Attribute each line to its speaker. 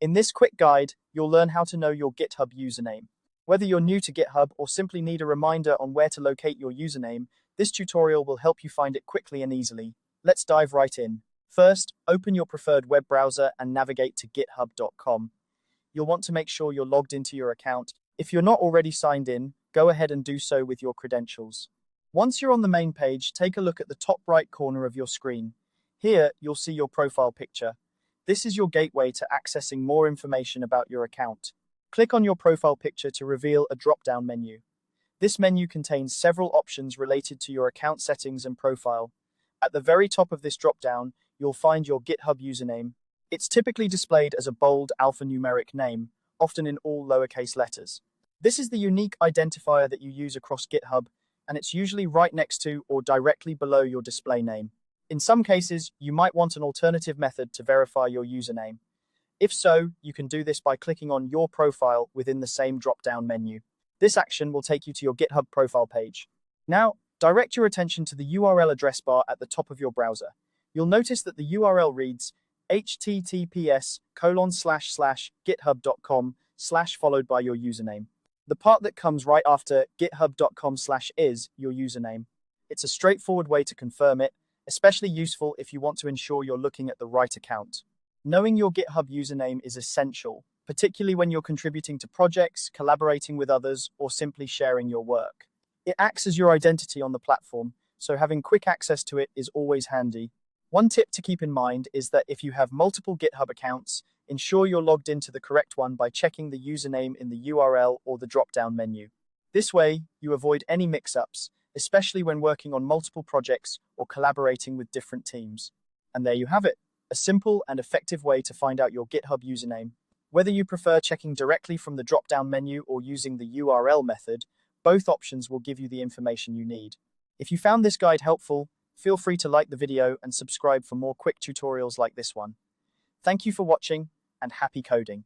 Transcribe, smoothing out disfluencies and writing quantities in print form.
Speaker 1: In this quick guide, you'll learn how to know your GitHub username. Whether you're new to GitHub or simply need a reminder on where to locate your username, this tutorial will help you find it quickly and easily. Let's dive right in. First, open your preferred web browser and navigate to github.com. You'll want to make sure you're logged into your account. If you're not already signed in, go ahead and do so with your credentials. Once you're on the main page, take a look at the top right corner of your screen. Here, you'll see your profile picture. This is your gateway to accessing more information about your account. Click on your profile picture to reveal a drop-down menu. This menu contains several options related to your account settings and profile. At the very top of this drop-down, you'll find your GitHub username. It's typically displayed as a bold alphanumeric name, often in all lowercase letters. This is the unique identifier that you use across GitHub, and it's usually right next to or directly below your display name. In some cases, you might want an alternative method to verify your username. If so, you can do this by clicking on your profile within the same drop-down menu. This action will take you to your GitHub profile page. Now, direct your attention to the URL address bar at the top of your browser. You'll notice that the URL reads https://github.com/ followed by your username. The part that comes right after github.com/ is your username. It's a straightforward way to confirm it, especially useful if you want to ensure you're looking at the right account. Knowing your GitHub username is essential, particularly when you're contributing to projects, collaborating with others, or simply sharing your work. It acts as your identity on the platform, so having quick access to it is always handy. One tip to keep in mind is that if you have multiple GitHub accounts, ensure you're logged into the correct one by checking the username in the URL or the drop-down menu. This way, you avoid any mix-ups, especially when working on multiple projects or collaborating with different teams. And there you have it, a simple and effective way to find out your GitHub username. Whether you prefer checking directly from the drop-down menu or using the URL method, both options will give you the information you need. If you found this guide helpful, feel free to like the video and subscribe for more quick tutorials like this one. Thank you for watching, and happy coding.